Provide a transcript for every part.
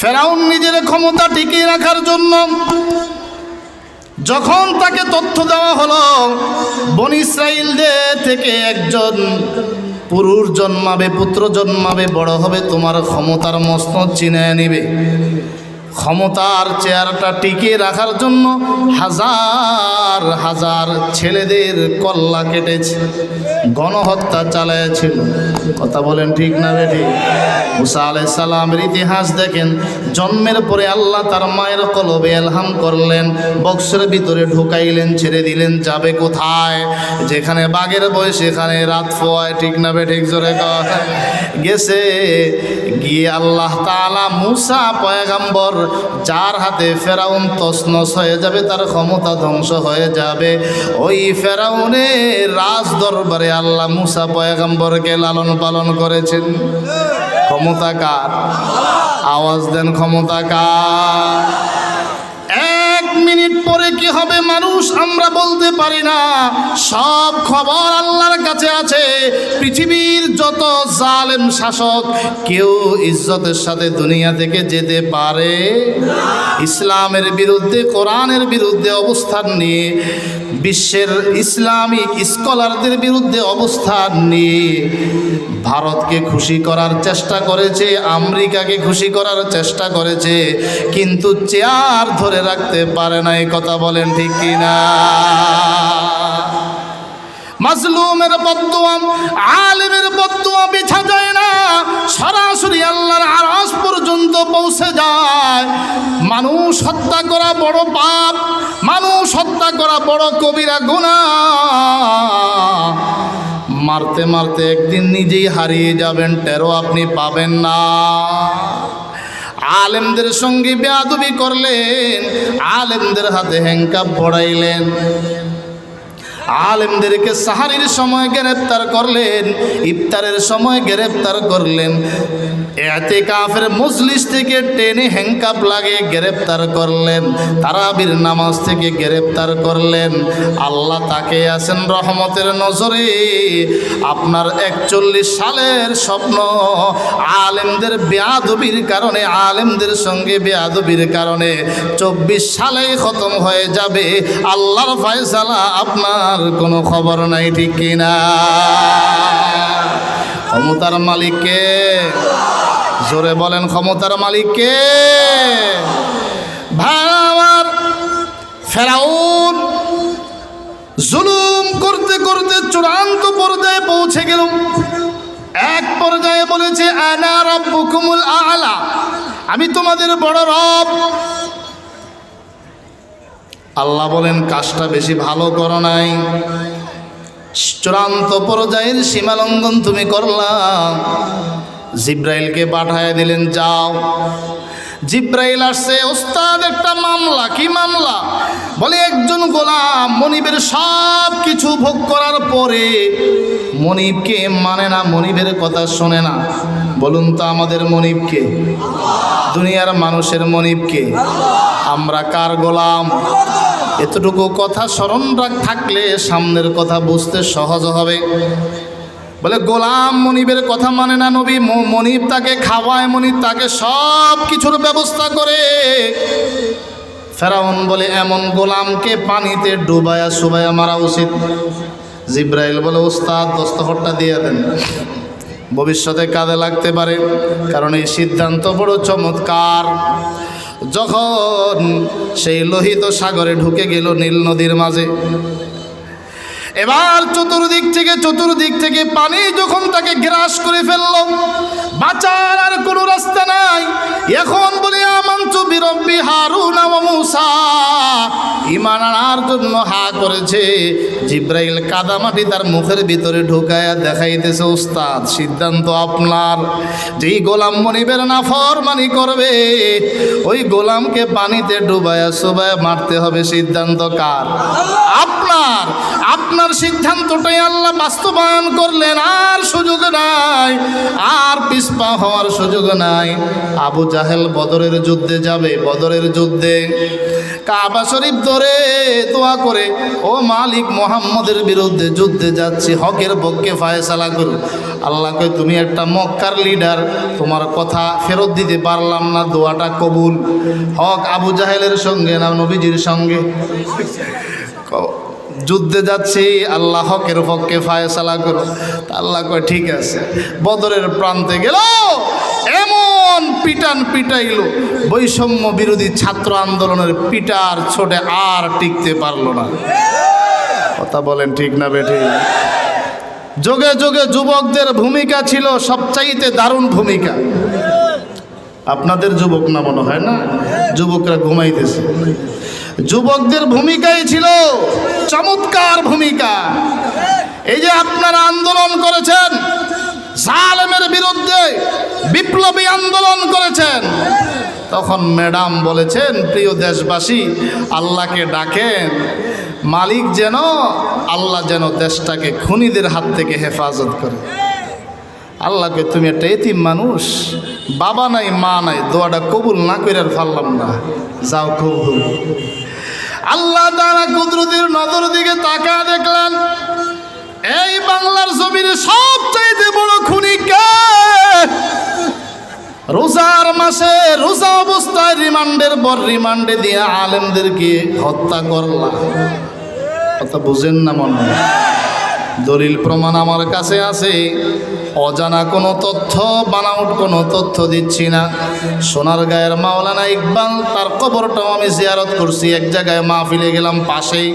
ফেরাউন নিজের ক্ষমতা টিকিয়ে রাখার জন্য যখন তাকে তথ্য দেওয়া হলো বনী ইসরাইলদের থেকে একজন পুরুষ জন্মাবে, পুত্র জন্মাবে, বড় হবে, তোমার ক্ষমতার মসনদ চিনে নিবে, ক্ষমতার চেয়ারটা টিকিয়ে রাখার জন্য হাজার হাজার ছেলেদের কল্লা কেটেছে, গণহত্যা চালাইছিল। কথা বলেন ঠিক না বেঠিক? মুসা আলাইহিস সালামের ইতিহাস দেখেন, জন্মের পরে আল্লাহ তার মায়ের কলবে ইলহাম করলেন, বক্সের ভিতরে ঢুকাইলেন, ছেড়ে দিলেন, যাবে কোথায়? যেখানে বাঘের বয় সেখানে রাত ফোয়ায়, ঠিক না বেঠিক? জোরে কয়। গেছে, গিয়ে আল্লাহ তাআলা মুসা পয়গম্বর, যার হাতে ফেরাউন তছনছ হয়ে যাবে, তার ক্ষমতা ধ্বংস হয়ে যাবে, ওই ফেরাউনের রাজ দরবারে আল্লাহ মুসা পয়গম্বরকে লালন পালন করেছেন। ক্ষমতা কার? আওয়াজ দেন, ক্ষমতা কার? 1 মিনিট পরে কি হবে মানুষ আমরা বলতে পারি না, সব খবর আল্লাহর কাছে আছে। পৃথিবীর যত জালেম শাসক কেউ ইজ্জতের সাথে দুনিয়া থেকে যেতে পারে? ইসলামের বিরুদ্ধে, কোরআনের বিরুদ্ধে অবস্থান নিয়ে, বিশ্বের ইসলামিক স্কলারদের বিরুদ্ধে অবস্থান নিয়ে ভারতকে খুশি করার চেষ্টা করেছে, আমেরিকাকে খুশি করার চেষ্টা করেছে, কিন্তু চেয়ার ধরে রাখতে পারে না। এই কথা বলেন ঠিক কিনা? মাজলুমের বদদুয়া, আলেমের বদদুয়া বিছা যায় না, সরাসরি আল্লাহর আরশ পর্যন্ত পৌঁছে যায়। মানুষ হত্যা করা বড় পাপ, মানুষ হত্যা করা বড় কবিরা গুনাহ। মারতে মারতে একদিন নিজেই হারিয়ে যাবেন, টেরও আপনি পাবেন না। আলেমদের সঙ্গে বেয়াদবি করলেন, আলেমদের হাতে হ্যান্ডকাপ পড়াইলেন, আলেমদেরকে সাহারির সময় গ্রেফতার করলেন, ইফতারের সময় গ্রেফতার করলেন, ইতিকাফের মজলিস থেকে টেনে হ্যান্ডকাপ লাগিয়ে গ্রেফতার করলেন, তারাবির নামাজ থেকে গ্রেফতার করলেন। আল্লাহ তাকে আছেন রহমতের নজরে। আপনার 41 সালের স্বপ্ন আলেমদের বেয়াদবির কারণে, আলেমদের সঙ্গে বেয়াদবির কারণে 24 সালেই খতম হয়ে যাবে। আল্লাহর ফয়সালা, আপনার কোনো খবর নাই, ঠিক কিনা? ক্ষমতার মালিক কে? জোরে বলেন, ক্ষমতার মালিক কে? ভাই আমার, ফেরাউন জুলুম করতে করতে চূড়ান্ত পর্যায়ে পৌঁছে গেল। এক পর্যায়ে বলেছে, আনা রাব্বুকুমুল আ'লা, আমি তোমাদের বড় রব। আল্লাহ বলেন, কাজটা বেশি ভালো করো নাই, চূড়ান্ত পর্যায়ের সীমালঙ্ঘন তুমি করলা। জিব্রাইলকে পাঠায় দিলেন, যাও। জিব্রাইল আসছে, ওস্তাদ একটা মামলা। কি মামলা? বলে একজন গোলাম মনিবের সব কিছু ভোগ করার পরে মনিবকে মানে না, মনিবের কথা শোনে না। বলুন তো আমাদের মনিবকে? দুনিয়ার মানুষের মনিবকে? আমরা কার গোলাম? এতটুকু কথা স্মরণ থাকলে সামনের কথা বুঝতে সহজ হবে। বলে গোলাম মনিবের কথা মানে না, নবী মনিব তাকে খাওয়ায়, মনিব তাকে সব কিছুর ব্যবস্থা করে। ফেরাউন বলে, এমন গোলামকে পানিতে ডুবায়া সুবায়া মারা উচিত। জিব্রাইল বলে, ওস্তাদ দস্তখতটা দিয়ে দেন, ভবিষ্যতে কাজে লাগতে পারে, কারণ এই সিদ্ধান্ত বড় চমৎকার। যখন সেই লোহিত সাগরে ঢুকে গেল, নীল নদীর মাঝে, এবার চতুর্দিক থেকে পানি যখন তাকে গ্রাস করে ফেলল, বাঁচার আর কোনো রাস্তা নাই। এখন বলে, আমানতু বিরব্বি হারুন ওয়া মূসা, ঈমান আনার জন্য হা করেছে। জিব্রাইল কাদামাটি তার মুখের ভিতরে ঢুকায়া দেখাইতেছে, ওস্তাদ সিদ্ধান্ত আপনার। যেই গোলাম মনিবের নাফরমানি করবে, ওই গোলামকে পানিতে ডুবায়া সুবায়া মারতে হবে। সিদ্ধান্ত কার? আপনার। আপনার সিদ্ধান্তটাই আল্লাহ বাস্তবায়ন করলেন। আর সুযোগ নাই, আর পিছপা হওয়ার সুযোগ নাই। আবু জাহেল বদরের যুদ্ধে যাবে, বদরের যুদ্ধে কাবা শরীফ ধরে করে ও মালিক মুহাম্মদের বিরুদ্ধে যুদ্ধে যাচ্ছি, হকের পক্ষে ফায়সালা করো। আল্লাহ কয় তুমি একটা মক্কার লিডার, তোমার কথা ফেরত দিতে পারলাম না, দোয়াটা কবুল। হক আবু জাহেলের সঙ্গে না নবীজির সঙ্গে? যুদ্ধে যাচ্ছি, আল্লাহ হকের পক্ষে ফায়সালা করো। আল্লাহ কয় ঠিক আছে। বদরের প্রান্তে গেল, এমন পিটান পিটাইল, বৈষম্য বিরোধী ছাত্র আন্দোলনের পিটার ছোটে আর টিকতে পারলো না। কথা বলেন ঠিক না বেঠিক? যোগে যোগে যুবকদের ভূমিকা ছিল সবচাইতে দারুণ ভূমিকা। আপনাদের যুবক না মনে হয় না? যুবকরা ঘুমাইতেছে। যুবকদের ভূমিকাই ছিল চমৎকার ভূমিকা। এই যে আপনারা আন্দোলন করেছেন, জালেমের বিরুদ্ধে বিপ্লবী আন্দোলন করেছেন, তখন ম্যাডাম বলেছেন প্রিয় দেশবাসী আল্লাহকে ডাকেন, মালিক যেন আল্লাহ যেন দেশটাকে খুনিদের হাত থেকে হেফাজত করে। আল্লাহকে তুমি একটা এতিম মানুষ, বাবা নাই মা নাই, দোয়াটা কবুল না করে আর পারলাম না, যাও কবুল। আল্লাহ তাআলা কুদরতের নজর দিকে তাকা দেখলেন এই বাংলার জমিনে সবচাইতে বড় খুনি কে? রোজার মাসে রোজা অবস্থায় রিমান্ডের পর রিমান্ডে দিয়ে আলেমদেরকে হত্যা করলাম। কথা বুঝেন না মনে হয়? দলিল প্রমাণ আমার কাছে আছে, অজানা কোনো তথ্য বানাউট কোনো তথ্য দিচ্ছি না। সোনারগাঁয়ের মাওলানা ইকবাল, তার কবরটাও আমি জিয়ারত করছি, এক জায়গায় মাহফিলে গেলাম পাশেই।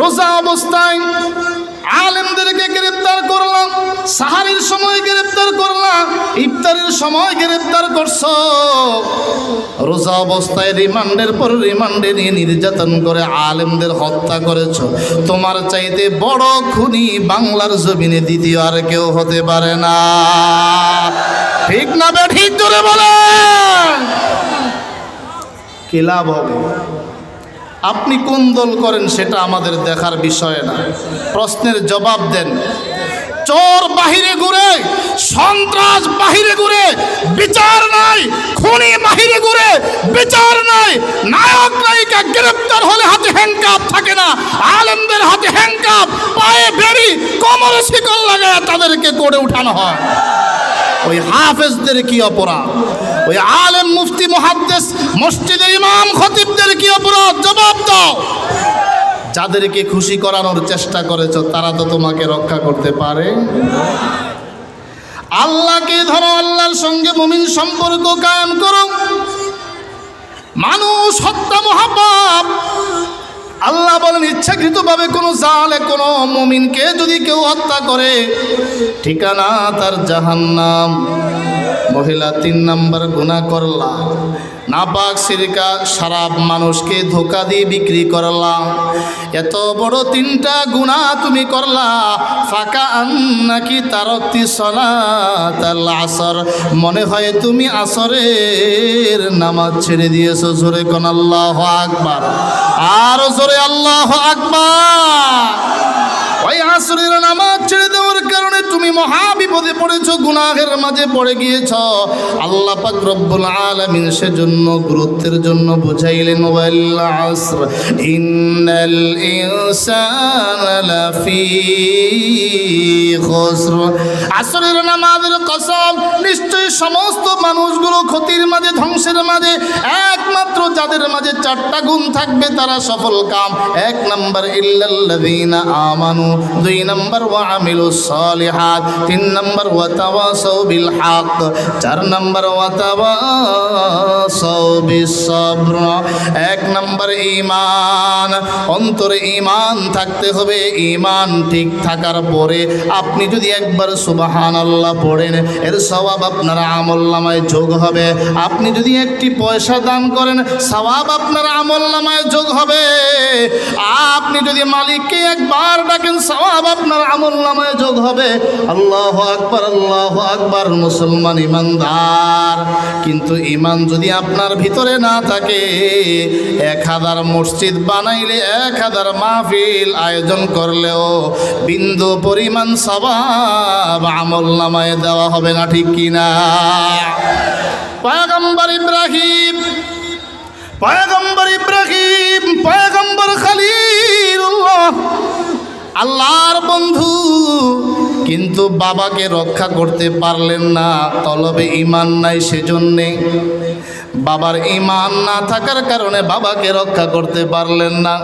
রোজা অবস্থায় আলেমদেরকে গ্রেপ্তার করলাম, সাহারির সময় গ্রেপ্তার করলাম, ইফতারের সময় গ্রেপ্তার করছো। রোজা অবস্থায় রিমান্ডের পর রিমান্ডে নিয়ে নির্যাতন করে আলেমদের হত্যা করেছো। তোমার চাইতে বড় খুনি বাংলার জমিনে দ্বিতীয় আর কেউ হতে পারে না। ঠিক না বে ঠিক জোরে বলেন? কি লাভ হবে? আপনি কোন দল করেন সেটা আমাদের দেখার বিষয় না, প্রশ্নের জবাব দেন। চোর বাহিরে ঘুরে, সন্ত্রাস বাহিরে ঘুরে, বিচার নাই। খুনি বাহিরে ঘুরে, বিচার নাই। নায়ক নায়িকা গ্রেপ্তার হলে হাতে হ্যান্ডকাপ থাকে না, আলেমদের হাতে হ্যান্ডকাপ, পায়ে বেড়ি, কোমরে শিকল লাগায় তাদেরকে কোর্টে উঠানো হয়। ওই হাফেজদের কি অপরাধ? ওই আলেম মুফতি মুহাদ্দিস মসজিদের ইমাম খতিবদের কি অপরাধ? জবাব দাও। যাদেরকে খুশি করানোর চেষ্টা করেছো তারা তো তোমাকে রক্ষা করতে পারে? আল্লাহকে ধরো, আল্লাহর সঙ্গে মুমিন সম্পর্ক কায়েম করো। মানুষ হত্যা মহাপাপ। আল্লাহ বলেন ইচ্ছাকৃতভাবে কোনো জালে কোনো মুমিনকে যদি কেউ হত্যা করে, ঠিকানা তার জাহান্নাম। মহিলা 3 নাম্বার গুনাহ করলা, নাপাক সিরকা শরাব মানুষকে ধোকা দিয়ে বিক্রি করলাম। এত বড় 3টা গুনাহ তুমি করলা। ফাকা আন্নাকি তারাকতি সালাতাল আসর, মনে হয় তুমি আসরের নামাজ ছেড়ে দিয়েছো। জোরে কোন আল্লাহু আকবার, আর জোরে আল্লাহু আকবার। ওই আসরের নামাজ ছেড়ে দেওয়ার কারণে তুমি মহা বিপদে পড়েছো, গুনাহের মাঝে পড়ে গিয়েছ। আল্লাহ পাক রব্বুল আলামিন সেজন্য গুরুত্বের জন্য বুঝাইলেন ওয়াল আসর ইন্নাল ইনসানা লাফি খুসর। আসরের নামাজের কসম, নিশ্চয়ই সমস্ত মানুষগুলো ক্ষতির মাঝে, ধ্বংসের মাঝে। একমাত্র যাদের মাঝে 4টা গুণ থাকবে তারা সফল কাম। 1 নাম্বার ইল্লাল্লাযীনা আমানু, 2 নাম্বার ওয়া আমিলুস সালিহাত, 3 নাম্বার ওয়া তাওয়াসাউ বিল হক, 4 নাম্বার ওয়া তাওয়াসাউ বিস সবর। 1 নাম্বার ঈমান, অন্তরে ঈমান থাকতে হবে। ঈমান ঠিক থাকার পরে আপনি যদি একবার সুবহানাল্লাহ পড়েন, এর সওয়াব আপনার আমলনামায় যোগ হবে। আপনি যদি একটি পয়সা দান করেন, সওয়াব আপনার আমলনামায় যোগ হবে। আপনি যদি মালিককে একবার ডাকেন, সওয়াব আপনার আমলনামায় যোগ হবে। আল্লাহু আকবার, আল্লাহু আকবার। মুসলমান ইমানদার, কিন্তু ঈমান যদি আপনার ভিতরে না থাকে, 1000 মসজিদ বানাইলে, 1000 মাহফিল আয়োজন করলেও বিন্দু পরিমাণ সওয়াব আমলনামায় দেওয়া হবে না। ঠিক কিনা? পয়গম্বর ইব্রাহিম আল্লাহর বন্ধু, কিন্তু বাবাকে রক্ষা করতে পারলেন না, তলবে ঈমান নাই, সেজন্যে বাবার ঈমান না থাকার কারণে বাবাকে রক্ষা করতে পারলেন না।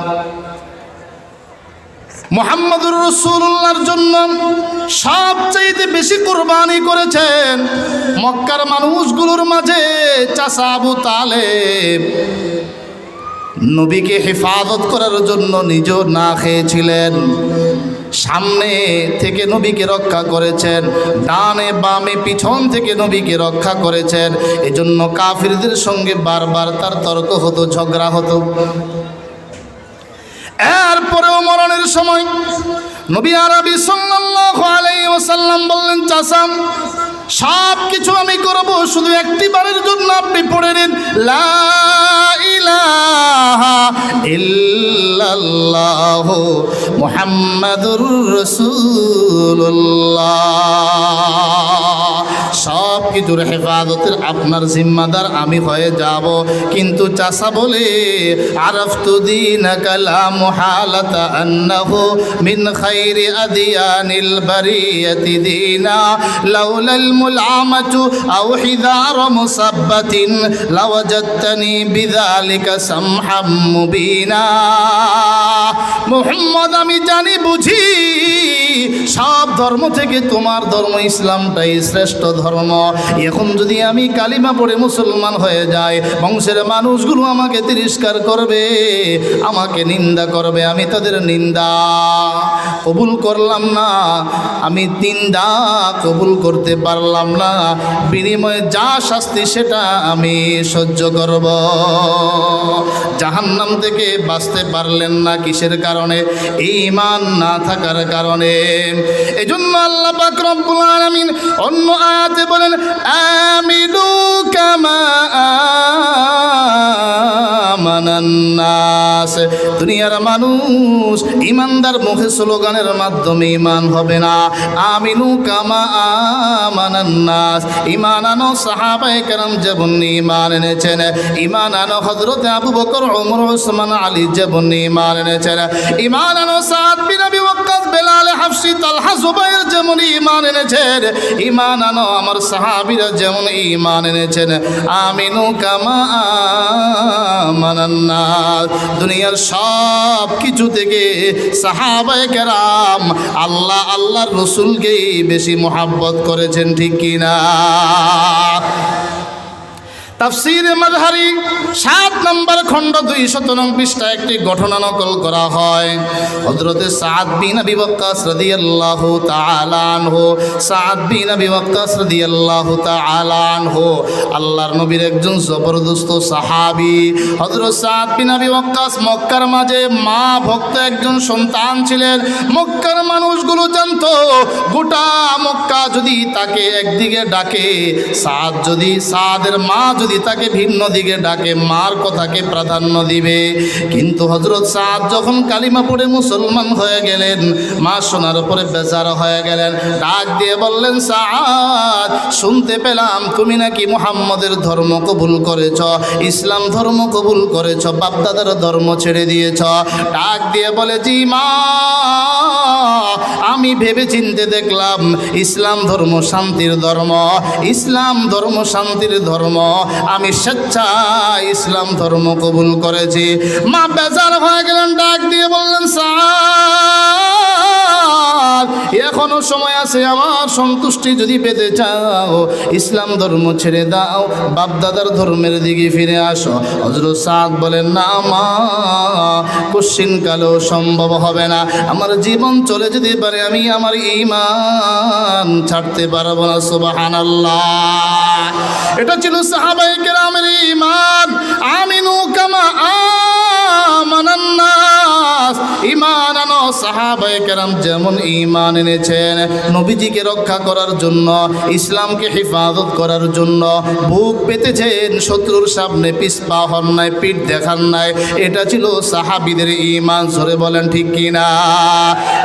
মুহাম্মদুর রাসূলুল্লাহর জন্য সবচাইতে বেশি কুরবানি করেছেন মক্কার মানুষগুলোর মাঝে চাচা আবু তালেব। নবীকে হেফাজত করার জন্য নিজেও না খেয়েছিলেন, সামনে থেকে নবীকে রক্ষা করেছেন, ডানে বামে পিছন থেকে নবীকে রক্ষা করেছেন। এজন্য কাফিরদের সঙ্গে বারবার তার তর্ক হতো, ঝগড়া হতো। এরপরেও মরণের সময় নবী আরবি সাল্লাল্লাহু আলাইহি ওয়াসাল্লাম বললেন, চাচা সব কিছু আমি করব, শুধু একটি বারের জন্য আপনি পড়ে নিন লা ইলাহা ইল্লাল্লাহু মুহাম্মাদুর রাসূলুল্লাহ। সব কিছুর হেফাজতের আপনার জিম্মাদার আমি হয়ে যাব। কিন্তু চাচা বলে, আরাফতু দীনাকা লা মুহালাতা আন্নাহু মিন খাইরি আদিয়ানিল বারিয়াতি দীনা লাউলাল মুলামাতু আও হিদার মুসাব্বাতিন লাওয়াজাদতানি বিযালিকা সামহাম মুবিনা। মুহাম্মদ, আমি জানি বুঝি সব ধর্ম থেকে তোমার ধর্ম ইসলামটাই শ্রেষ্ঠ ধর্ম। এখন যদি আমি কালিমা পড়ে মুসলমান হয়ে যাই, বংশের মানুষগুলো আমাকে তিরস্কার করবে, আমাকে নিন্দা করবে, আমি তাদের নিন্দা কবুল করলাম না, আমি নিন্দা কবুল করতে পারলাম না, বিনিময়ে যা শাস্তি সেটা আমি সহ্য করব। জাহান্নাম থেকে বাঁচতে পারলেন না কিসের কারণে? ঈমান না থাকার কারণে। এজন্য আল্লাহ পাক রব্বুল আলামিন অন্য আয়াতে বলেন, আমিনু কামা আমানান নাস। দুনিয়ার মানুষ ইমানদার মুখে স্লোগানের মাধ্যমে ঈমান হবে না। আমিনু কামা আমানান নাস, ঈমান আনো সাহাবায়ে কেরাম যেমন ঈমান এনেছেন, ঈমান আনো হযরত আবু বকর, ওমর, ওসমান, আলী যেমন ঈমান এনেছেন, ঈমান আনো সাদ বিন আবি ওয়াক্কাস, বেলাল, হাফসি, তালহা, জুবাইর যেমন ঈমান এনেছেন, ঈমান আনো আমার সাহাবীরা যেমন ঈমান এনেছেন। আমিনু কামা আমানান নাস। দুনিয়ার সব কিছু থেকে সাহাবায়ে কেরাম আল্লাহ আল্লাহর রাসূলকেই বেশি মহব্বত করেছেন, ঠিক কিনা? তাফসীরে মাযহারি ৭ নম্বর খণ্ড ২০৯ পৃষ্ঠায় একটি ঘটনা নকল করা হয়। হযরতে সাদ বিন আবি ওয়াক্কাস রাদিয়াল্লাহু তাআলা আনহু, সাদ বিন আবি ওয়াক্কাস রাদিয়াল্লাহু তাআলা আনহু আল্লাহর নবীর একজন জবরদস্ত সাহাবী। হযরত সাদ বিন আবি ওয়াক্কাস মক্কার মাঝে মা ভক্ত একজন সন্তান ছিলেন। মক্কার মানুষগুলো জানতো, গোটা মক্কা যদি তাকে একদিকে ডাকে, সাদের মা যদি তাকে ভিন্ন দিকে ডাকে, মার কথাকে প্রাধান্য দিবে। কিন্তু হযরত সাদ যখন কালিমা পড়ে মুসলমান হয়ে গেলেন, মা শোনার পরে বেজার হয়ে গেলেন। ডাক দিয়ে বললেন, সাদ, শুনতে পেলাম তুমি নাকি মুহাম্মদের ধর্ম কবুল করেছ, ইসলাম ধর্ম কবুল করেছ, বাপদাদার ধর্ম ছেড়ে দিয়েছ। ডাক দিয়ে বলে, জি মা, আমি ভেবে চিনতে দেখলাম ইসলাম ধর্ম শান্তির ধর্ম, ইসলাম ধর্ম শান্তির ধর্ম, আমি স্বেচ্ছায় ইসলাম ধর্ম কবুল করেছি। মা বেজার হয়ে গেলেন, ডাক দিয়ে বললেন, সাদ, এখনো সময় আছে, আমার সন্তুষ্টি যদি পেতে চাও ইসলাম ধর্ম ছেড়ে দাও, বাপদাদার ধর্মের দিকে ফিরে আসো। হযরত সাদ বলেন, না মা, কোশ্চিনকালেও সম্ভব হবে না, আমার জীবন চলে যেতে পারে, আমি আমার ঈমান ছাড়তে পারবো না। সুবহানাল্লাহ। এটা ছিল সাহাবায়ে কেরামের ঈমান। আমিনু কামা আমানান নাস, ঈমান আনো সাহাবায়ে কেরাম যেমন ঈমান এনেছেন, নবীজিকে রক্ষা করার জন্য, ইসলামকে হেফাজত করার জন্য বুক পেতেছেন, শত্রুর সামনে পিছপা হন নাই, পিঠ দেখান নাই। এটা ছিল সাহাবীদের ঈমান। জোরে বলেন ঠিক কিনা?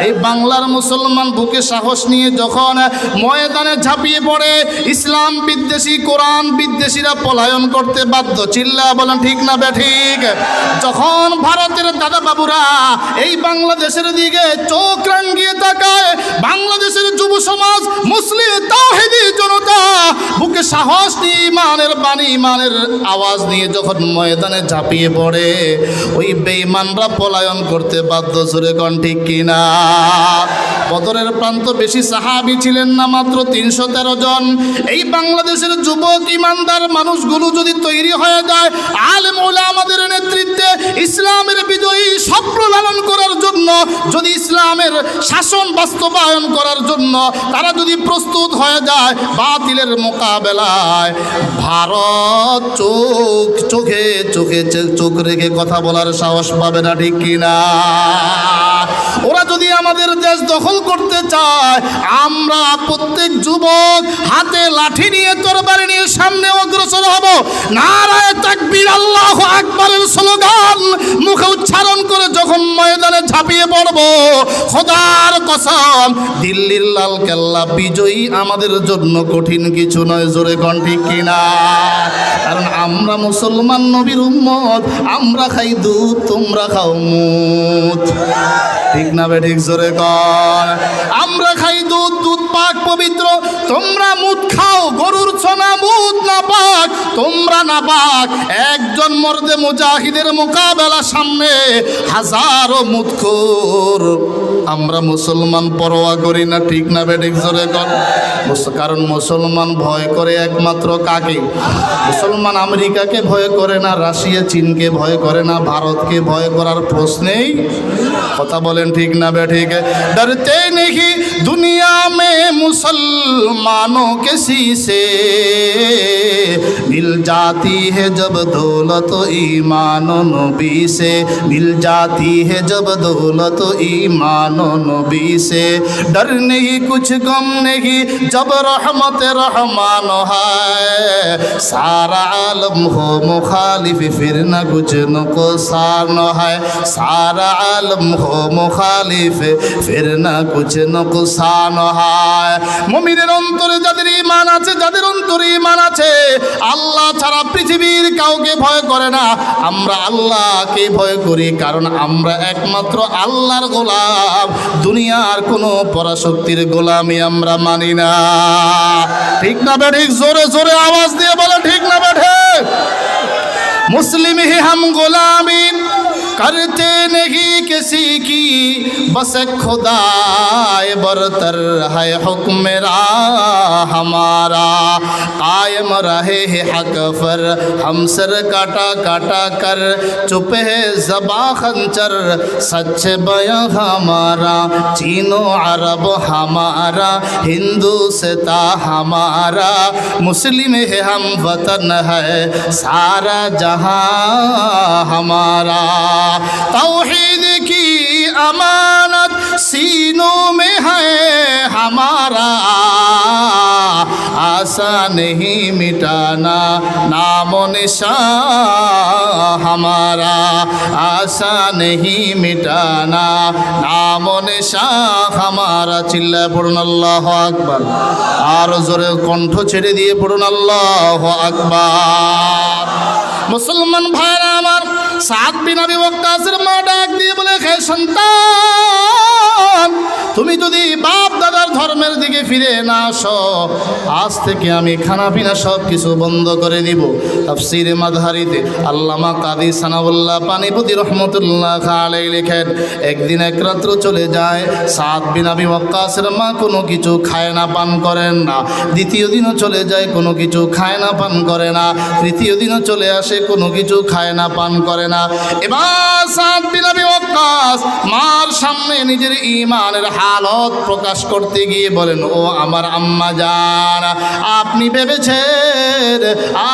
এই বাংলার মুসলমান বুকে সাহস নিয়ে যখন ময়দানে ঝাঁপিয়ে পড়ে, ইসলাম বিদ্বেষী, কোরআন বিদ্বেষীরা পলায়ন করতে বাধ্য। চিল্লা বলেন ঠিক না বেঠিক? যখন ভারতের দাদা বাবুরা এই বাংলাদেশের দিকে চোখ রাঙিয়ে তাকায় বাংলাদেশের যুব সমাজ, মুসলিম তাওহীদি জনতা বুকে সাহস নিয়ে ইমানের বাণী, ইমানের আওয়াজ নিয়ে যখন ময়দানে ঝাঁপিয়ে পড়ে, ওই বেঈমানরা পলায়ন করতে বাধ্য। জোরে কোন ঠিক কিনা? বদরের প্রান্ত বেশি সাহাবী ছিলেন না, মাত্র 313 জন। এই বাংলাদেশের যুবক ইমানদার মানুষগুলো যদি তৈরি হয়ে যায় আলেম ওলামাদের নেতৃত্বে ইসলামের বিজয়ী স্বপ্ন লালন করার জন্য, যদি ইসলামের শাসন বাস্তবায়ন করার জন্য তারা যদি প্রস্তুত হয়ে যায় বাতিলের মোকাবেলায়, ভারত চোখে চোখে চোখ রেখে কথা বলার সাহস পাবে না, ঠিক কিনা? ওরা যদি আমাদের দেশ দখল করতে চায়, আমরা প্রত্যেক যুবক হাতে লাঠি নিয়ে তরবারি নিয়ে সামনে অগ্রসর হব। নারায়ে তাকবীর, আল্লাহু আকবারের স্লোগান মুখে উচ্চারণ করে যখন ময়দানে ঝাঁপিয়ে পড়ব, খোদার কসম দিল্লির লাল কেল্লা বিজয়ী আমাদের জন্য কঠিন কিছু নয়। জোরে কোন ঠিক কিনা? কারণ আমরা মুসলমান নবীর উম্মত, আমরা খাই দুধ, তোমরা খাও মুত, ঠিক না বে ঠিক? জোরে কর। আমরা খাই দুধ, দুধ পাক পবিত্র, তোমরা মুদ খাও। গরুর ছনা মুদ না পাক, তোমরা না পাক। একজন মর্দে মুজাহিদের মোকাবেলা সামনে হাজারো মুদখোর। আমরা মুসলমান পরোয়া করি না, ঠিক না বে ঠিক? জোরে কর। কারণ মুসলমান ভয় করে একমাত্র কাকে? মুসলমান আমেরিকাকে ভয় করে না, রাশিয়া চীনকে ভয় করে না, ভারতকে ভয় করার প্রশ্নেই। কথা বলেন ঠিক না বে ঠিক? डरते नहीं दुनिया में मुसलमानों किसी से, मिल जाती है जब दौलत ईमान नबी से, मिल जाती है जब दौलत ईमान नबी से। डर नहीं कुछ गम नहीं जब रहमत रहमान है, सारा आलम हो मुखालिफ फिर न कुछ नुकसान है, सारा आलम हो मुखालिफ फिर न कुछ नुकसान है। মুমিনের অন্তরে যাদের ঈমান আছে, যাদের অন্তরে ঈমান আছে, আল্লাহ ছাড়া পৃথিবীর কাউকে ভয় করে না। আমরা আল্লাহকে ভয় করি, কারণ আমরা একমাত্র আল্লাহর গোলাম। দুনিয়ার কোনো পরাশক্তির গোলামি আমরা মানি না, ঠিক না বে ঠিক? জোরে জোরে আওয়াজ দিয়ে বলে, ঠিক না বে ঠিক? मुस्लिम ही हम गुलामी करते नहीं किसी की, बस खुदाए बरतर है हुक्म हमारा, कायम रहे है हक पर हम सर काटा काटा कर, चुप है ज़बां खंजर सच बयां हमारा, चीनो अरब हमारा हिंदुस्ता हमारा, मुस्लिम है हम वतन है सारा जहां हमारा, तौहीद की अमानत सीनों में है हमारा, आशा नहीं मिटाना नामो निशान हमारा, आशा नहीं मिटाना नामो निशान हमारा। चिल्लाए पढ़ुन अल्लाहु আকবার, আর জোরে কণ্ঠ ছেড়ে দিয়ে পড়ুন আল্লাহু আকবার। মুসলমান ভাইরা আমার, সাদ বিন আবি ওয়াক্কাসের মা ডাক দিয়ে বলে, হে সন্তান, তুমি যদি বাপ দাদার ধর্মের দিকে ফিরে না আসো, আজ থেকে আমি খানা পিনা সব কিছু বন্ধ করে দিব। তাফসীরে মাযহারিতে আল্লামা কাদি সানাউল্লাহ পানিপতি রহমতুল্লাহ আলাইহি লেখেন, একদিন এক রাত্র চলে যায়, সাদ বিন আবি ওয়াক্কাসের মা কোনো কিছু খায় না, পান করেন না। দ্বিতীয় দিনও চলে যায়, কোনো কিছু খায় না, পান করে না। তৃতীয় দিনও চলে আসে, কোনো কিছু খায় না, পান করে না। এবার সাদ বিন আবি ওয়াক্কাস মার সামনে নিজের ঈমানের হালত প্রকাশ করতে গিয়ে বলেন, ও আমার আম্মা জান, আপনি ভেবেছেন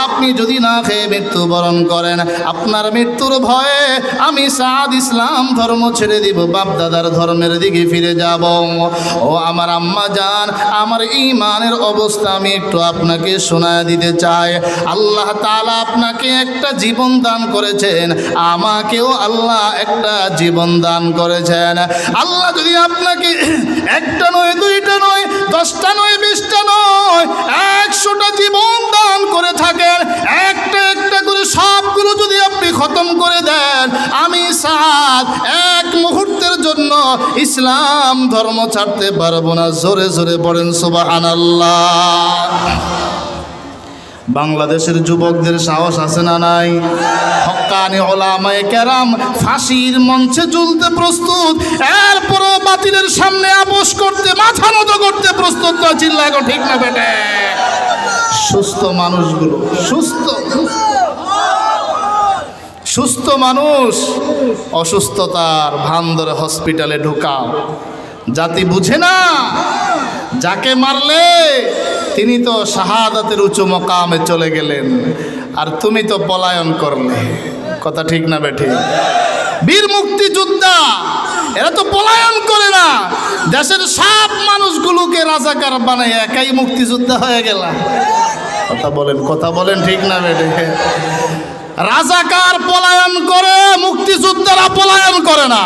আপনি যদি না খেয়ে মৃত্যুবরণ করেন, আপনার মৃত্যুর ভয়ে আমি সাদ ইসলাম ধর্ম ছেড়ে দিব, বাপ দাদার ধর্মের দিকে ফিরে যাব। ও আমার আম্মা জান, আমার ঈমানের অবস্থা আমি একটু আপনাকে শোনায় দিতে চাই। আল্লাহ তাআলা আপনাকে একটা জীবন দান করেছেন, আমাকেও আল্লাহ একটা জীবন দান করেছেন। আল্লাহ যদি আপনাকে একটা নয়, দুইটা নয়, 10টা নয়, 20টা নয়, 100টা জীবন দান করে থাকেন, একটা একটা করে সবগুলো যদি আপনি খতম করে দেন, আমি সাদ এক মুহূর্তের জন্য ইসলাম ধর্ম ছাড়তে পারবো না। জোরে জোরে বলেন সুবহানাল্লাহ। বাংলাদেশের যুবকদের সাহস আছে না নাই? হক্কানি উলামায়ে কেরাম ফাঁসির মঞ্চে ঝুলতে প্রস্তুত, এরপরও বাতিলের সামনে আপোষ করতে, মাথা নত করতে প্রস্তুত। তো চিল্লায় গো ঠিক না বেটে? সুস্থ মানুষগুলো, সুস্থ মানুষ অসুস্থতার ভান ধরে হসপিটালে ঢোকাও। জাতি বুঝে না, যাকে মারলে তিনি তো শাহাদাতের উঁচু মকামে চলে গেলেন, আর তুমি তো পলায়ন করলে। কথা ঠিক না বেঠে? বীর মুক্তিযোদ্ধা এরা তো পলায়ন করে না, দেশের সব মানুষগুলোকে রাজাকার বানায় একাই মুক্তিযোদ্ধা হয়ে গেল। কথা বলেন ঠিক না বেঠে? রাজাকার পলায়ন করে, মুক্তিযোদ্ধারা পলায়ন করে না।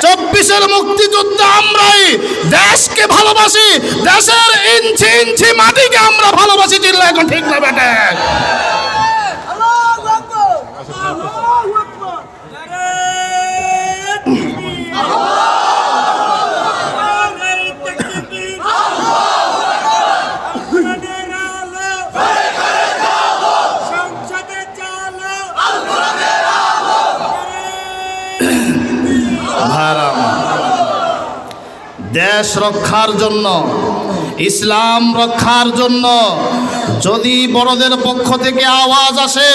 24-এর মুক্তিযোদ্ধা আমরাই, দেশকে ভালোবাসি, দেশের ইঞ্চি ইঞ্চি মাটিকে আমরা ভালোবাসি। চিল্লা এখন ঠিক না বেটে? দেশ রক্ষার জন্য, ইসলাম রক্ষার জন্য যদি বড়দের পক্ষ থেকে আওয়াজ আসে,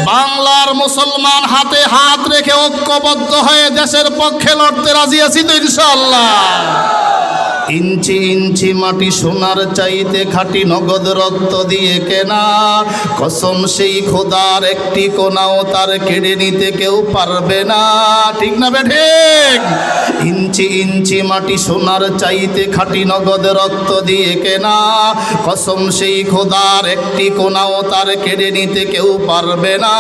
বাংলার মুসলমান হাতে হাত রেখে ঐক্যবদ্ধ হয়ে দেশের পক্ষে লড়তে রাজি আছি তো ইনশাআল্লাহ। ইঞ্চি ইঞ্চি মাটি সোনার চাইতে খাঁটি নগদ রক্ত দিয়ে কেনা, কসম সেই খোদার একটি কোনাও তার কেড়ে নিতে কেউ পারবে না। ঠিক না বেঠিক? ইঞ্চি ইঞ্চি মাটি সোনার চাইতে খাঁটি নগদ রক্ত দিয়ে কেনা, কসম সেই খোদার একটি কোনাও তার কেড়ে নিতে কেউ পারবে না।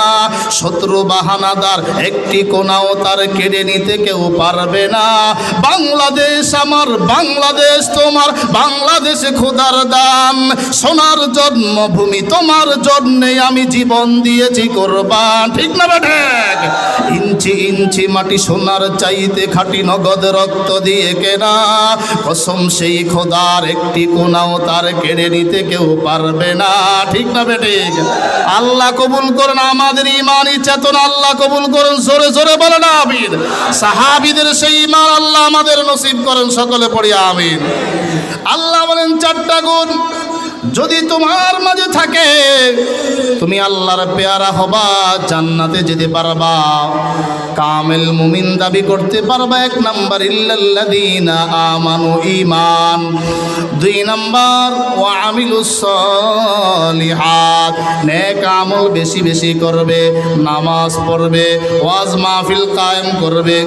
শত্রু বাহানাদার একটি কোনাও তার কেড়ে নিতে কেউ পারবে না। বাংলাদেশ আমার, বাংলাদেশ তোমার, বাংলাদেশে খোদার দান, সোনার জন্মভূমি তোমার জন্যে আমি জীবন দিয়েছি কোরবান। ঠিক না বেঠিক? ইঞ্চি ইঞ্চি মাটি সোনার চাইতে খাঁটি নগদ রক্ত দিয়ে কেনা, কসম সেই খোদার একটি কোনাও তার কেড়ে নিতে কেউ পারবে না। ঠিক না বেঠিক? আল্লাহ কবুল করেন আমাদের ইমানি চেতনা, আল্লাহ কবুল করেন। জোরে জোরে বলেন আমিন। সাহাবীদের সেই ইমান আল্লাহ আমাদের নসিব করেন, সকলে পড়ি আমিন। আল্লাহ বলেন 4টা গুণ যদি তোমার মাঝে থাকে, তুমি আল্লাহর পেয়ারা হবা, জান্নাতে যেতে পারবা, কামেল মুমিন দাবি করতে পারবা। 1 নাম্বার ইল্লাল্লাযীনা আমানু, ঈমান। 2 নাম্বার ওয়া আমিলুস সালিহাত, নেক আমল বেশি বেশি করবে, নামাজ পড়বে, ওয়াজ মাহফিল কায়েম করবে,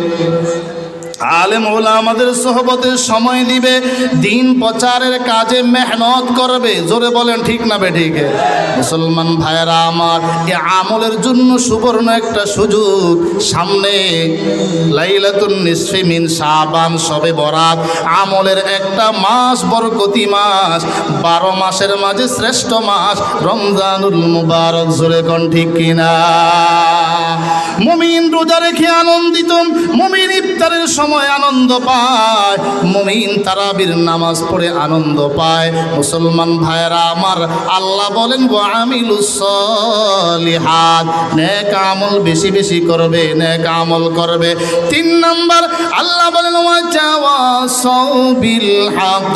আলেম ওলামাদের সোহবতে সময় দিবে, দিন প্রচারের কাজে মেহনত করবে। জোরে বলেন ঠিক না বেঠিক? মুসলমান ভাইয়েরা আমার, এই আমলের জন্য সুবর্ণ একটা সুযোগ সামনে। লাইলাতুন নিসফি মিন শাবান, শবে বরাত, আমলের একটা মাস, বরকতি মাস, 12 মাসের মাঝে শ্রেষ্ঠ মাস রমজানুল মুবারক। জোরে কোন ঠিক কিনা? মুমিন রোজা রেখে আনন্দিত, মুমিন ইফতারের সময় আনন্দ পায়, মুমিন তারাবির নামাজ পড়ে আনন্দ পায়। মুসলমান ভাইয়েরা আমার, আল্লাহ বলেন ওয়া আমিলুস সালিহাত, নেক আমল বেশি বেশি করবে, নেক আমল করবে। 3 নাম্বার আল্লাহ বলেন ওয়া তাওয়াসাউ বিল হক,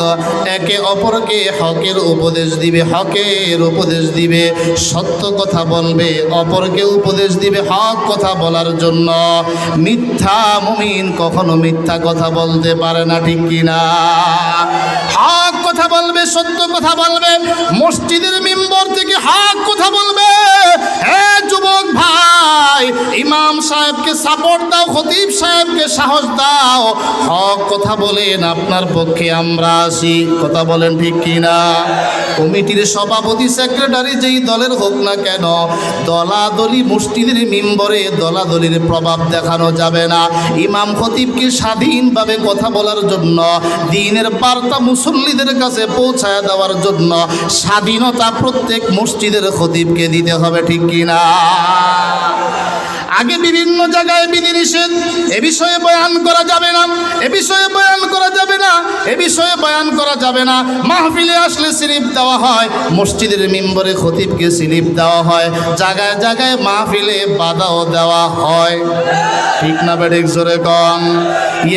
একে অপরকে হকের উপদেশ দিবে, হকের উপদেশ দিবে, সত্য কথা বলবে, অপরকে উপদেশ দিবে হক কথা বলার জন্য। মিথ্যা মুমিন কখনো মিথ্যা কথা বলতে পারে না। ঠিক কিনা? হক কথা বলবে, সত্য কথা বলবে, মসজিদের মিম্বর থেকে হক কথা বলবে। হে যুবক ভাই, ইমাম সাহেবকে সাপোর্ট দাও, খতিব সাহেবকে সাহস দাও, হক কথা বলেন, আপনার পক্ষে আমরা আছি। কথা বলেন ঠিক কিনা? কমিটির সভাপতি, সেক্রেটারি যেই দলের হোক না কেন, দলাদলি মসজিদের মিম্বরে দলাদলির প্রভাব দেখানো যাবে না। ইমাম খতিবকে স্বাধীনভাবে কথা বলার জন্য, দ্বীনের বার্তা মুসল্লিদের কাছে পৌঁছায় দেওয়ার জন্য স্বাধীনতা প্রত্যেক মসজিদের খতিবকে দিতে হবে। ঠিক কিনা? আগে বিভিন্ন জায়গায় বিধিনিষেধ, এ বিষয়ে বয়ান করা যাবে না, এ বিষয়ে বয়ান করা যাবে না, এ বিষয়ে বয়ান করা যাবে না। মাহফিলে আসলে স্লিপ দেওয়া হয়, মসজিদের মিম্বরে খতিবকে স্লিপ দেওয়া হয়, জায়গায় জায়গায় মাহফিলে বাধাও দেওয়া হয়। ঠিক না বেঠিক জোরে কন?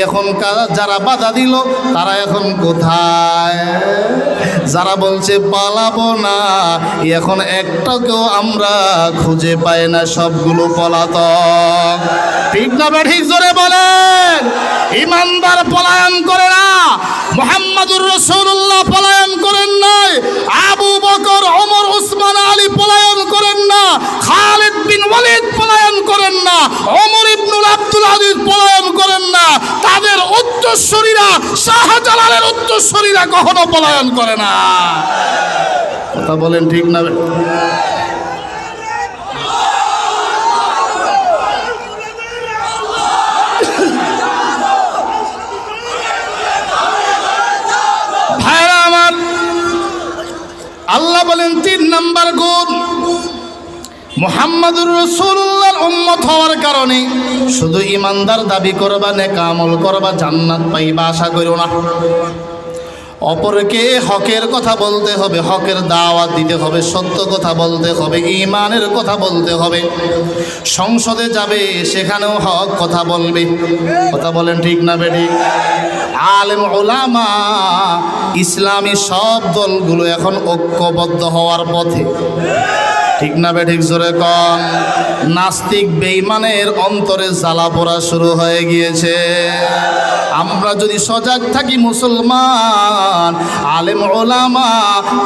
এখন যারা বাধা দিল তারা এখন কোথায়? যারা বলছে পালাবো না, এখন একটাকেও আমরা খুঁজে পাই না, সবগুলো পলাতক। ঠিক না বেঠিক জোরে বলেন? ইমানদার পলায়ন করে না, মুহাম্মাদুর রাসূলুল্লাহ পলায়ন করেন নাই, আবু বকর, ওমর, উসমান, আলী পলায়ন করেন না, খালিদ বিন ওয়ালিদ পলায়ন করেন না, ওমর ইবনুল আব্দুল আজিজ পলায়ন করেন না, তাদের উত্তরসূরিরা, শাহজালালের উত্তরসূরিরা কখনো পলায়ন করে না। কথা বলেন ঠিক না? ভাইরা আমার, আল্লাহ বলেন 3 নাম্বার গুণ, মুহাম্মাদুর রাসূলুল্লাহর উম্মত হওয়ার কারণে শুধু ইমানদার দাবি করবা, নেক আমল করবা, জান্নাত পাইবা আশা করো না। অপরকে হকের কথা বলতে হবে, হকের দাওয়াত দিতে হবে, সত্য কথা বলতে হবে, ঈমানের কথা বলতে হবে। সংসদে যাবে, সেখানেও হক কথা বলবে। কথা বলেন ঠিক না বেঠিক? আলেম ওলামা, ইসলামী সব দলগুলো এখন ঐক্যবদ্ধ হওয়ার পথে। ঠিক না বেঠিক জোরে কন? নাস্তিক বেঈমানের অন্তরে জ্বালা পোড়া শুরু হয়ে গিয়েছে। আমরা যদি সজাগ থাকি, মুসলমান আলেম ওলামা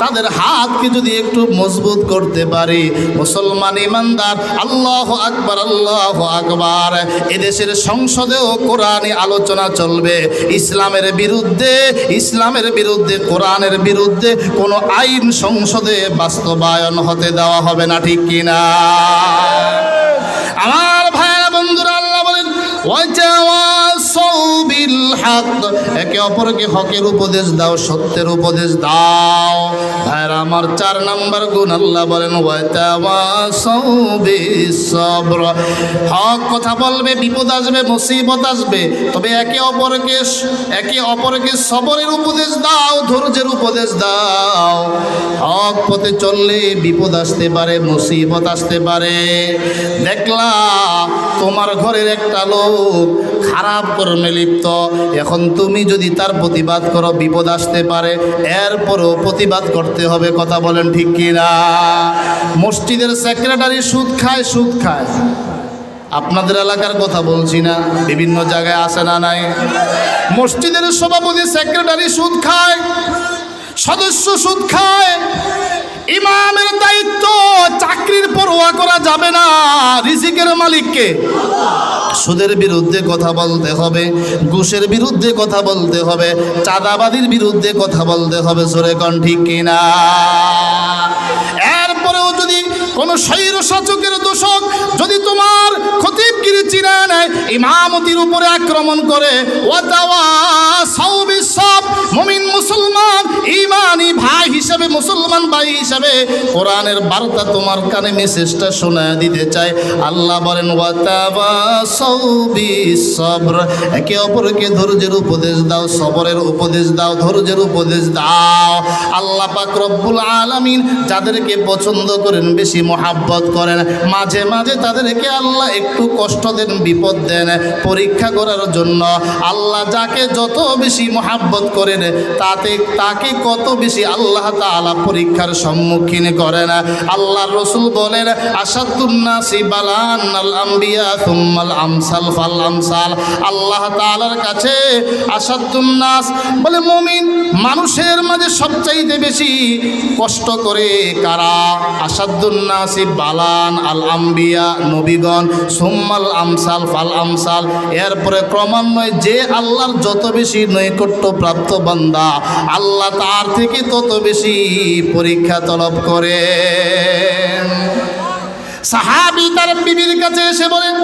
তাদের হাতকে যদি একটু মজবুত করতে পারি, মুসলমান ইমানদার আল্লাহু আকবার, আল্লাহু আকবার, এদেশের সংসদেও কোরআনী আলোচনা চলবে। ইসলামের বিরুদ্ধে, ইসলামের বিরুদ্ধে, কোরআনের বিরুদ্ধে কোনো আইন সংসদে বাস্তবায়ন হতে দেওয়া হবে না। ঠিক কিনা? আমার ভাইরা বন্ধুরা, আল্লাহ বলেন ওয়াতাওয়াসাউ বিল হক, একে অপরকে হকের উপদেশ দাও, সত্যের উপদেশ দাও। ভাইরা আমার 4 নাম্বার গুণ, আল্লাহ বলেন ওয়াতাওয়াসাউ বিস সবর, হক কথা বলবে, বিপদ আসবে, মুসিবত আসবে, তবে একে অপরকে সবরের উপদেশ দাও, ধৈর্যের উপদেশ দাও। হক পথে চললে বিপদ আসতে পারে, মুসিবত আসতে পারে। দেখলা তোমার ঘরের একটা লোক খারাপ কর্মে লিপ্ত, এখন তুমি যদি তার প্রতিবাদ করো, বিপদ আসতে পারে, এরপরও প্রতিবাদ করতে হবে। কথা বলেন ঠিক কিনা? মসজিদের সেক্রেটারি সুদ খায়, সুদ খায়। আপনাদের এলাকার কথা বলছি না, বিভিন্ন জায়গায় আসে না নাই? মসজিদের সভাপতি, সেক্রেটারি সুদ খায়, সদস্য সুদ খায়। ইমামের দায়িত্ব, চাকরির পরোয়া করা যাবে না, রিজিকের মালিককে। সুদের বিরুদ্ধে কথা বলতে হবে, ঘুষের বিরুদ্ধে কথা বলতে হবে, চাঁদাবাদীর বিরুদ্ধে কথা বলতে হবে। জোরে কোন ঠিক কিনা? এরপরেও যদি কোনো স্বৈরশাসকের দোষক যদি তোমার খতিবগিরি চিনে নেয়, ইমামতির উপরে আক্রমণ করে, ওয়াতাওয়াসাউ বিস সবর, মুমিন মুসলমান ইমানি ভাই হিসাবে, মুসলমান ভাই হিসাবে কোরআনের বার্তা তোমার কানে মেসেজটা শোনায় দিতে চাই। আল্লাহ বলেন ওয়াতাওয়াসাউ বিস সবর, একে অপরকে ধৈর্যের উপদেশ দাও, সবরের উপদেশ দাও, ধৈর্যের উপদেশ দাও। আল্লাহ পাক রব্বুল আলামিন যাদেরকে পছন্দ করেন, বেশি মহাব্বত করেন, মাঝে মাঝে তাদেরকে আল্লাহ একটু কষ্ট দেন, বিপদ দেন, পরীক্ষা করার জন্য। আল্লাহ যাকে যত বেশি মহাব্বত করেন, তাকে কত বেশি আল্লাহ তাআলা পরীক্ষার সম্মুখীন করেন। আল্লাহর রাসূল বলেন আশাদ্দুন নাসি বালান আল আম্বিয়া সুম্মাল আমসাল ফাল আমসাল। আল্লাহ তাআলার কাছে আশাদ্দুন নাস বলে মুমিন মানুষের মাঝে সবচাইতে বেশি কষ্ট করে কারা? আশাদ্দুন নাসি বালান আল আম্বিয়া, নবীগণ, সুম্মাল আমসাল ফাল আমসাল, এরপরে ক্রমান্বয়ে যে আল্লাহর যত বেশি নৈকট্য প্রাপ্ত বান্দা, আল্লাহ তার থেকে তত বেশি পরীক্ষা তলব করে। সাহাবী তার বিবির কাছে এসে বলেন,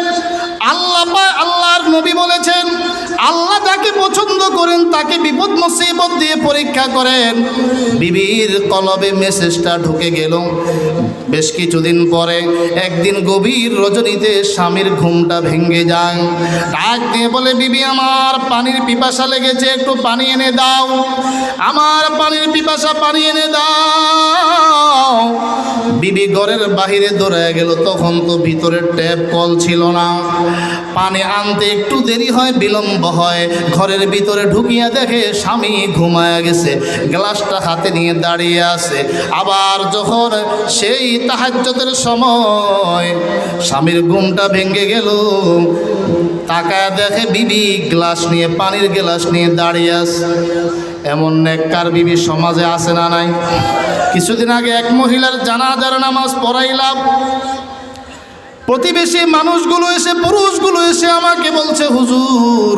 আল্লাহর নবী বলেছেন আল্লাহ যাকে পছন্দ করেন তাকে বিপদ মুসিবত দিয়ে পরীক্ষা করেন। বিবির কলবে মেসেজটা ঢুকে গেল। বেশ কিছুদিন পরে একদিন গভীর রজনীতে স্বামীর ঘুমটা ভেঙে যায়। ডাক দিয়ে বলে, বিবি আমার পানির পিপাসা লেগেছে, একটু পানি এনে দাও, আমার পানির পিপাসা, পানি এনে দাও। বিবি ঘরের বাহিরে দৌড়ে গেল, তখন তো ভিতরে ট্যাপ কল ছিল না, পানি আনতে একটু দেরি হয়, বিলম্ব হয়। ঘরের ভিতরে ঢুকিয়া দেখে স্বামী ঘুমায়া গেছে, গ্লাসটা হাতে নিয়ে দাঁড়িয়ে আছে। আবার যখন সেই তাহাজ্জুদের সময় স্বামীর ঘুমটা ভেঙে গেল, তাকায় দেখে বিবি গ্লাস নিয়ে, পানির গ্লাস নিয়ে দাঁড়িয়ে আছে। এমন নেককার বিবি সমাজে আছে না নাই? কিছুদিন আগে এক মহিলার জানাজার নামাজ পড়াইলাম। প্রতিবেশী মানুষগুলো এসে, পুরুষগুলো এসে আমাকে বলছে, হুজুর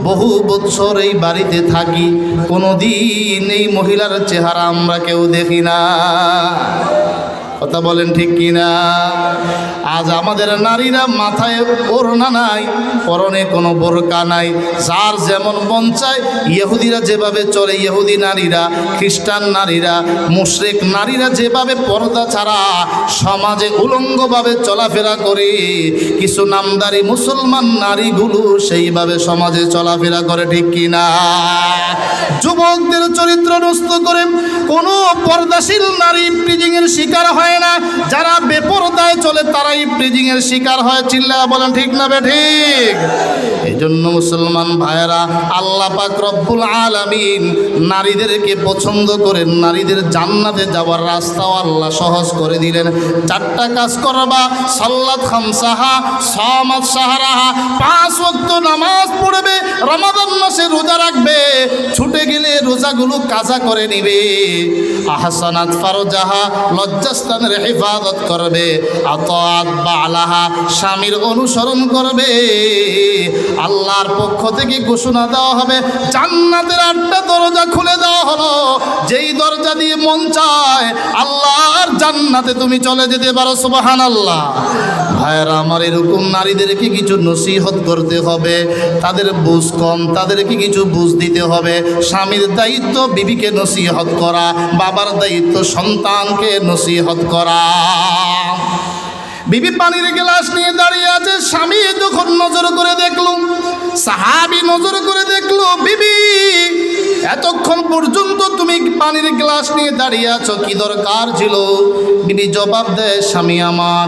বহু বছর এই বাড়িতে থাকি, কোনোদিন এই মহিলার চেহারা আমরা কেউ দেখি না। কথা বলেন ঠিক কিনা? আজ আমাদের নারীরা মাথায় ওড়না নাই, পরনে কোনো বোরকা নাই, যার যেমন মন চায়। ইহুদিরা যেভাবে চলে, ইহুদি নারীরা, খ্রিস্টান নারীরা, মুশরিক নারীরা যেভাবে পর্দা ছাড়া সমাজে উলঙ্গভাবে চলাফেরা করে, কিছু নামদারি মুসলমান নারীগুলো সেইভাবে সমাজে চলাফেরা করে, ঠিক কিনা? যুবকদের চরিত্র নষ্ট করে কোনো পর্দাশীল নারী প্রিজিংয়ের শিকার হয় না, যারা বেপরদায় চলে তারাই প্রিজিংয়ের শিকার হয়। চিল্লা বলেন ঠিক না বেঠিক? এই জন্য মুসলমান ভাইয়েরা, আল্লাহ পাক রব্বুল আলামিন নারীদেরকে পছন্দ করেন, নারীদের জান্নাতে যাওয়ার রাস্তাও আল্লাহ সহজ করে দিলেন। 4টা কাজ করবা, সাল্লাত খামসাহা, সামাত সাহারাহা, 5 ওয়াক্ত নামাজ পড়বে, রমাদান মাসে রোজা রাখবে, ছুটে গেলে রোজাগুলো কাজা করে নিবে, আহসানাত ফারজাহা, লজ্জাস্থানের হেফাজত করবে, আতাআত বালাহা, স্বামীর অনুসরণ করবে। আল্লাহর পক্ষ থেকে ঘোষণা দেওয়া হবে, জান্নাতের 8টা দরজা খুলে দেওয়া হলো, যেই দরজা দিয়ে মন চায় আল্লাহর জান্নাতে তুমি চলে যেতে পারো। সুবহানাল্লাহ। ভাইয়েরা আমার, এরকম নারীদেরকে কিছু নসিহত করতে হবে, তাদের বুঝ কম, তাদেরকে কিছু বুঝ দিতে হবে। স্বামীর দায়িত্ব বিবিকে নসিহত করা, বাবার দায়িত্ব সন্তানকে নসিহত করা। বিবি পানির গ্লাস নিয়ে দাঁড়িয়ে আছে, স্বামী যখন নজর করে দেখলো, সাহাবী নজর করে দেখলো, বিবি এতক্ষণ পর্যন্ত তুমি পানির গ্লাস নিয়ে দাঁড়িয়ে আছো, কি দরকার ছিল? বিবি জবাব দেয়, স্বামী আমার,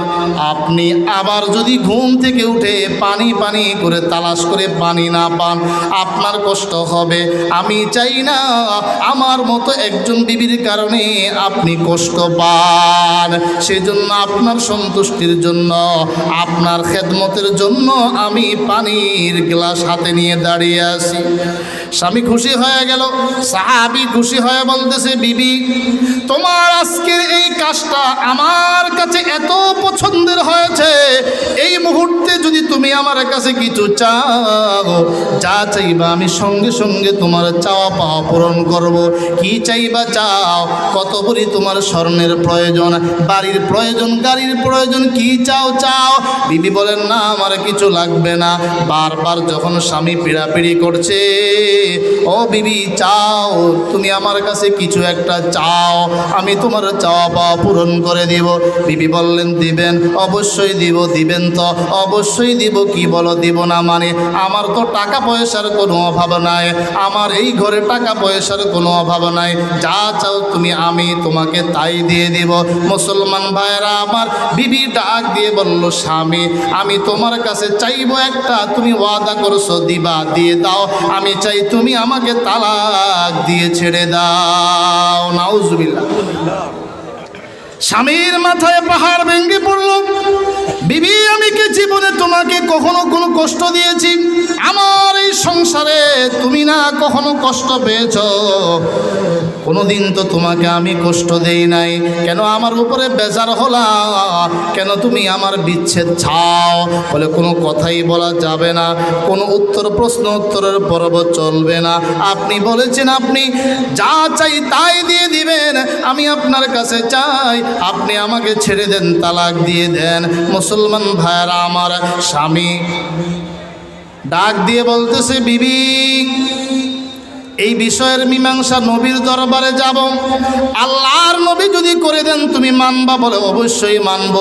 আপনি আবার যদি ঘুম থেকে উঠে পানি পানি করে তালাশ করে পানি না পান, আপনার কষ্ট হবে। আমি চাই না আমার মতো একজন বিবির কারণে আপনি কষ্ট পান। সেজন্য আপনার সন্তুষ্টির জন্য, আপনার খেদমতের জন্য আমি পানির গ্লাস হাতে নিয়ে দাঁড়িয়ে আছি। স্বামী খুশি হয়ে গেল, সাহাবী খুশি হয়ে বলতেছে, বিবি তোমার আজকের এই কাজটা আমার কাছে এত পছন্দের হয়েছে, এই মুহূর্তে যদি তুমি আমার কাছে কিছু চাও, যা চাইবা আমি সঙ্গে সঙ্গে তোমার চাওয়া পাওয়া পূরণ করব। কি চাইবা চাও? কত ভরি তোমার স্বর্ণের প্রয়োজন, বাড়ির প্রয়োজন, গাড়ির প্রয়োজন, কি চাও চাও। বিবি বলেন, না আমার কিছু লাগবে না। বারবার যখন স্বামী পিড়াপিড়ি করছে, ও বিবি চাও, তুমি আমার কাছে কিছু একটা চাও, আমি তোমার চাওয়া পাওয়া পূরণ করে দিব। বিবি বললেন, দিবেন? অবশ্যই দিব। দিবেন তো? অবশ্যই দিব। কি বলো দিব না মানে? আমার তো টাকা পয়সার কোনো অভাব নাই, আমার এই ঘরে টাকা পয়সার কোনো অভাব নাই, যা চাও তুমি আমি তোমাকে তাই দিয়ে দিব। মুসলমান ভাইয়েরা আমার, বিবি ডাক দিয়ে বলল, স্বামী আমি তোমার কাছে চাইবো একটা, তুমি ওয়াদা করছো দিবা, দিয়ে দাও। আমি চাই তুমি আমাকে তালাক দিয়ে ছেড়ে দাও। নাউজুবিল্লাহ। স্বামীর মাথায় পাহাড় ভেঙে পড়ল। বিবি আমি কি জীবনে তোমাকে কখনো কোনো কষ্ট দিয়েছি? আমার এই সংসারে তুমি না কখনো কষ্ট পেয়েছ? কোনোদিন তো তোমাকে আমি কষ্ট দেই নাই, কেন আমার উপরে বেজার হলা? কেন তুমি আমার বিচ্ছেদ চাও? বলে কোনো কথাই বলা যাবে না, কোনো উত্তর প্রশ্ন উত্তরের পর্ব চলবে না। আপনি বলেছেন আপনি যা চাই তাই দিয়ে দিবেন, আমি আপনার কাছে চাই আপনি আমাকে ছেড়ে দেন, তালাক দিয়ে দেন। মুসলমান ভাইয়েরা আমার, স্বামী ডাক দিয়ে বলতেছে, বিবি এই বিষয়ের মীমাংসা নবীর দরবারে যাব। আল্লাহর নবী যদি করে দেন তুমি মানবা, বলে অবশ্যই মানব,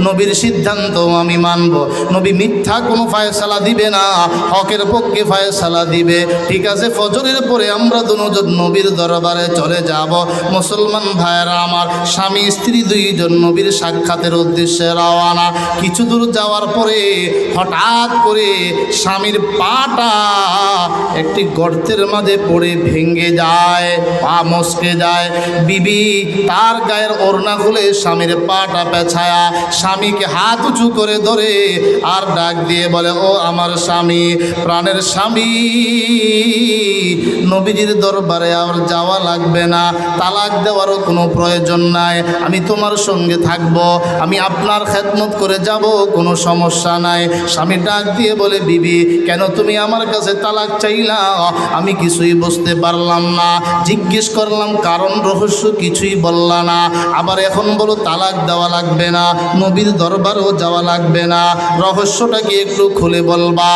নবীর সিদ্ধান্ত আমি মানব। নবী মিথ্যা কোনো ফায়সালা দিবে না, হকের পক্ষে ফায়সালা দিবে। ঠিক আছে, ফজরের পরে আমরা দুজন নবীর দরবারে চলে যাব। মুসলমান ভাইয়েরা আমার, স্বামী স্ত্রী দুইজন নবীর সাক্ষাতের উদ্দেশ্যে রওনা। কিছু দূর যাওয়ার পরে হঠাৎ করে স্বামীর পাটা একটি গর্তের মাঝে পড়ে ভেঙে যায়, পা মচকে যায়। বিবি তার গায়ের ওড়না খুলে স্বামীর পাটা পেছায়া স্বামীকে হাত উঁচু করে ধরে আর ডাক দিয়ে বলে, ও আমার স্বামী, প্রাণের স্বামী, নবীজির দরবারে আর যাওয়া লাগবে না, তালাক দেওয়ারও কোনো প্রয়োজন নাই, আমি তোমার সঙ্গে থাকব, আমি আপনার খেদমত করে যাব, কোনো সমস্যা নাই। স্বামী ডাক দিয়ে বলে, বিবি কেন তুমি আমার কাছে তালাক চাইলা? আমি কিছুই বুঝতে পারলাম না, জিজ্ঞেস করলাম কারণ রহস্য, কিছুই বললা না, আবার এখন বলো তালাক দেওয়া লাগবে না, নবীর দরবারও যাওয়া লাগবে না, রহস্যটা কি একটু খুলে বলবা?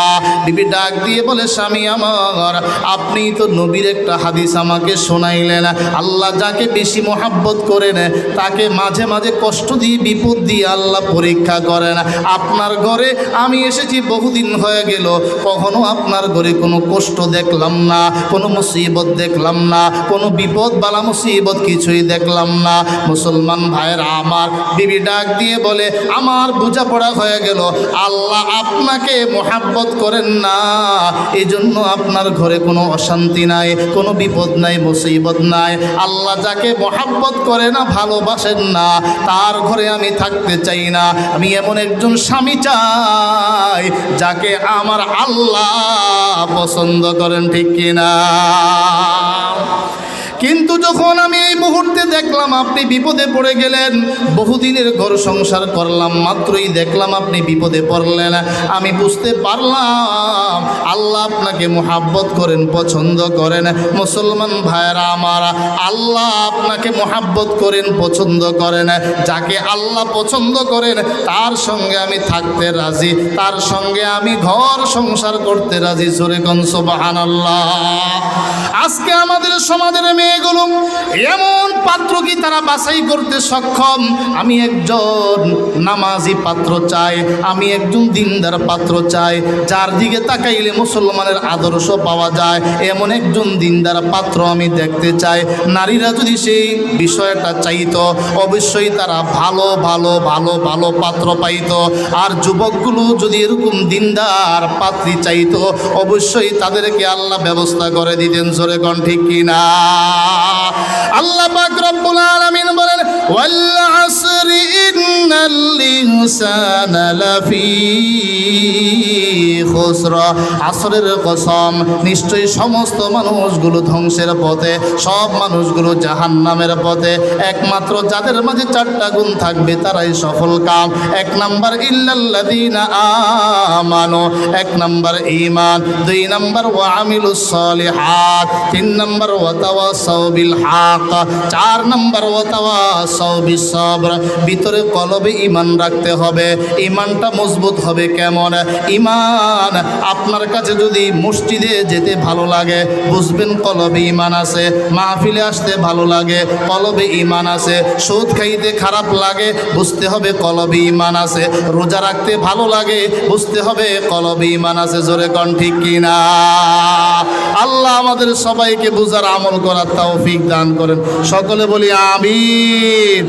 বিবি ডাক দিয়ে বলে, স্বামী আমার, আপনি তো নবীর একটা হাদিস আমাকে শোনাইলেন, আল্লাহ যাকে বেশি মোহাব্বত করেন তাকে মাঝে মাঝে কষ্ট দিয়ে বিপদ দিয়ে আল্লাহ পরীক্ষা করেন। আপনার ঘরে আমি এসেছি বহুদিন হয়ে গেল, কখনো আপনার ঘরে কোনো কষ্ট দেখলাম না, কোনো মুসিবত দেখলাম না, কোনো বিপদ বালা মুসিবত কিছুই দেখলাম না। মুসলমান ভাইয়েরা আমার, বিবি ডাক দিয়ে বলে, আমার বোঝাপড়া হয়ে গেল আল্লাহ আপনাকে মোহাব্বত করেন না, এই জন্য আপনার ঘরে কোনো অশান্তি নাই, কোনো বিপদ নাই, মুসিবত নাই। আল্লাহ যাকে মোহাব্বত করে না, ভালোবাসেন না, তার ঘরে আমি থাকতে চাই না। আমি এমন একজন স্বামী চাই যাকে আমার আল্লাহ পছন্দ করেন, ঠিক কিনা? কিন্তু যখন আমি এই মুহূর্তে দেখলাম আপনি বিপদে পড়ে গেলেন, বহুদিনের ঘর সংসার করলাম, মাত্রই দেখলাম আপনি বিপদে পড়লেন, আমি বুঝতে পারলাম আল্লাহ আপনাকে মোহাব্বত করেন, পছন্দ করেন। মুসলমান ভাইয়েরা আমার, আল্লাহ আপনাকে মোহাব্বত করেন, পছন্দ করেন। যাকে আল্লাহ পছন্দ করেন তার সঙ্গে আমি থাকতে রাজি, তার সঙ্গে আমি ঘর সংসার করতে রাজি। জোরে কোন সুবহানাল্লাহ। আজকে আমাদের সমাজের মেয়েগুলো এমন পাত্র কি তারা বাছাই করতে সক্ষম? আমি একজন নামাজি পাত্র চাই, আমি একজন দিনদার পাত্র চাই, যার দিকে তাকাইলে মুসলমানের আদর্শ পাওয়া যায়, এমন একজন দিনদার পাত্র আমি দেখতে চাই। নারীরা যদি সেই বিষয়টা চাইতো, অবশ্যই তারা ভালো ভালো ভালো ভালো পাত্র পাইতো। আর যুবকগুলো যদি এরকম দিনদার পাত্রী চাইতো, অবশ্যই তাদেরকে আল্লাহ ব্যবস্থা করে দিতেন। জোরে কোন ঠিক কিনা? আল্লাহ পাক রব্বুল আলামিন বলেন, ওয়াল আসরি ইন্নাল ইনসানা লাফি খুসর। আসরের কসম, নিশ্চয়ই সমস্ত মানুষগুলো ধ্বংসের পথে, সব মানুষগুলো জাহান্নামের পথে। একমাত্র যাদের মাঝে চারটা গুণ থাকবে তারাই সফল কাম। এক নাম্বার ইল্লাল্লাযীনা আমানু, এক নাম্বার ঈমান, দুই নাম্বার ওয়া আমিলুস সালিহাত, তিন নাম্বার ওয়া তাওয়াসাউ বিল হক, চার নাম্বার ওয়া তাওয়াসাউ বিস সবর। ভিতরে কলবে ঈমান রাখতে হবে। ঈমানটা মজবুত হবে কেমন? ঈমান আপনার কাছে যদি মসজিদে যেতে ভালো লাগে, বুঝবেন কলবে ঈমান আছে। মাহফিলে আসতে ভালো লাগে, কলবে ঈমান আছে। সুদ খাইতে খারাপ লাগে, বুঝতে হবে কলবে ঈমান আছে। রোজা রাখতে ভালো লাগে, বুঝতে হবে কলবে ঈমান আছে। জোরে কোন ঠিক কিনা? আল্লাহ আমাদের সবাইকে বুঝার, আমল করার তৌফিক দান করেন। সকলে বলি আমিন।